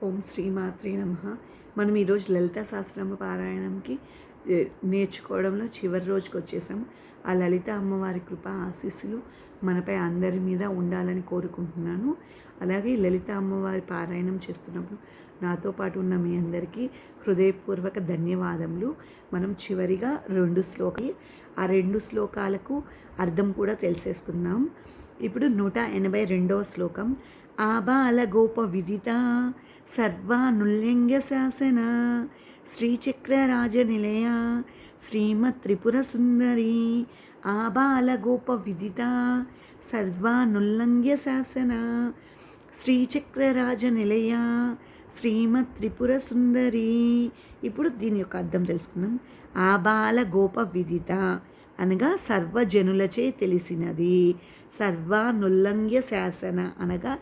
ఓం శ్రీమాత్రే నమః. మనం ఈరోజు లలిత సహస్రనామ పారాయణంకి నేర్చుకోవడంలో చివరి రోజుకి వచ్చేసాం. ఆ లలిత అమ్మవారి కృప ఆశీస్సులు మనపై అందరి మీద ఉండాలని కోరుకుంటున్నాను. అలాగే లలిత అమ్మవారి పారాయణం చేస్తున్నప్పుడు నాతో పాటు ఉన్న మీ అందరికీ హృదయపూర్వక ధన్యవాదములు. మనం చివరిగా 2 శ్లోకాలకు అర్థం కూడా తెలిసేసుకుందాం. ఇప్పుడు 182వ శ్లోకం. ఆబాల గోప విదిత సర్వానుల్యంఘ్య శాసన శ్రీచక్రరాజ నిలయ శ్రీమత్ త్రిపుర సుందరి. ఆబాల గోప విదిత సర్వానుల్లంఘ్య శాసన శ్రీచక్రరాజ నిలయ శ్రీమత్ త్రిపుర సుందరి. ఇప్పుడు దీని యొక్క అర్థం తెలుసుకుందాం. ఆబాల గోప విదిత అనగా సర్వజనులచే తెలిసినది. సర్వానుల్లంఘ్య శాసన అనగా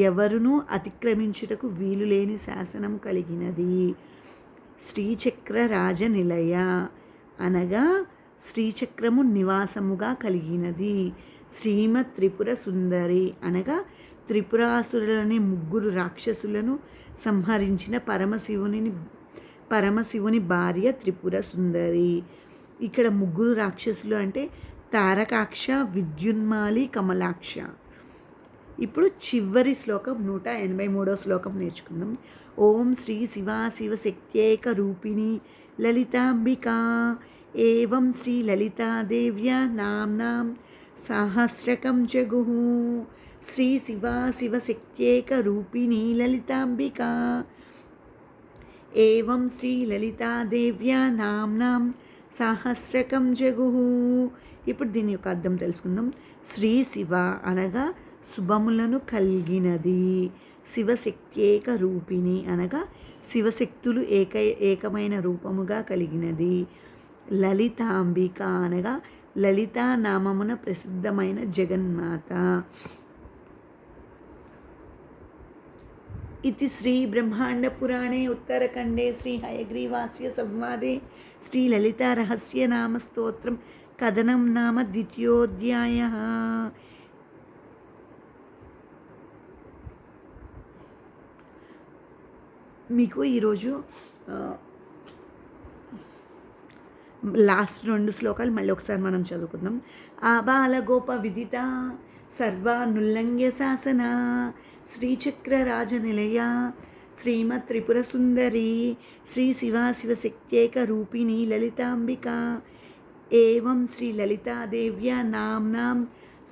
ఎవరునూ అతిక్రమించుటకు వీలు లేని శాసనం కలిగినది. శ్రీచక్ర రాజ నిలయ అనగా శ్రీచక్రము నివాసముగా కలిగినది. శ్రీమత్ త్రిపుర సుందరి అనగా త్రిపురాసురులని 3 రాక్షసులను సంహరించిన పరమశివుని భార్య త్రిపుర సుందరి. ఇక్కడ 3 రాక్షసులు అంటే తారకాక్ష, విద్యున్మాలి, కమలాక్ష. ఇప్పుడు చివరి శ్లోకం 183వ శ్లోకం నేర్చుకుందాం. ఓం శ్రీ శివ శక్త్యేక రూపిణి లలితాంబికా ఏవం శ్రీ లలితాదేవ్యా నామ్నాం సహస్రకం జగుః. శ్రీ శివ శక్త్యేక రూపిణి లలితాంబికా ఏవం శ్రీ లలితాదేవ్యా నామ్నాం సహస్రకం జగుః. ఇప్పుడు దీని యొక్క అర్థం తెలుసుకుందాం. శ్రీ శివ అనగా శుభములను కలిగినది. శివశక్త్యేక రూపిణి అనగా శివశక్తులు ఏకమైన రూపముగా కలిగినది. లలితాంబిక అనగా లలితా నామమున ప్రసిద్ధమైన జగన్మాత. ఇది శ్రీ బ్రహ్మాండ పురాణే ఉత్తరఖండే శ్రీ హయగ్రీవాస్య సంవాదే శ్రీ లలితా రహస్య నామ స్తోత్రం కథనం నామ 2వ. మీకు ఈరోజు లాస్ట్ 2 శ్లోకాలు మళ్ళీ ఒకసారి మనం చదువుకుందాం. ఆబాల గోప విదిత సర్వానుల్లంఘ్య శాసన శ్రీచక్ర రాజ నిలయ శ్రీమత్ త్రిపుర సుందరి శ్రీ శివశక్త్యేక రూపిణి లలితాంబిక ఏవం శ్రీ లలితాదేవ్యా నామ్నాం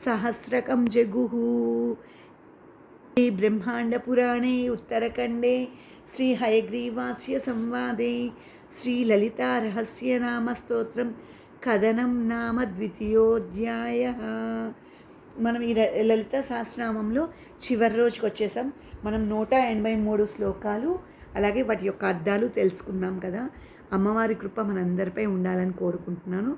సహస్రకం జగుః. శ్రీ బ్రహ్మాండ పురాణే ఉత్తరఖండే శ్రీ హయగ్రీవాస్య సంవాదే శ్రీ లలితా రహస్య నామ స్తోత్రం కథనం నామ 2వ. మనం ఈ లలిత సహస్రనామంలో చివరి రోజుకి వచ్చేసాం. మనం 183 శ్లోకాలు అలాగే వాటి యొక్క అర్థాలు తెలుసుకున్నాం కదా. అమ్మవారి కృప మనందరిపై ఉండాలని కోరుకుంటున్నాను.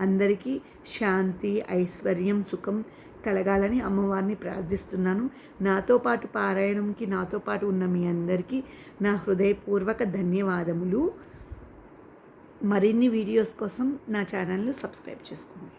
అందరికీ శాంతి, ఐశ్వర్యం, సుఖం కలగాలని అమ్మవారిని ప్రార్థిస్తున్నాను. నాతో పాటు పారాయణంకి నాతో పాటు ఉన్న మీ అందరికీ నా హృదయపూర్వక ధన్యవాదములు. మరిన్ని వీడియోస్ కోసం నా ఛానల్ను సబ్స్క్రైబ్ చేసుకోండి.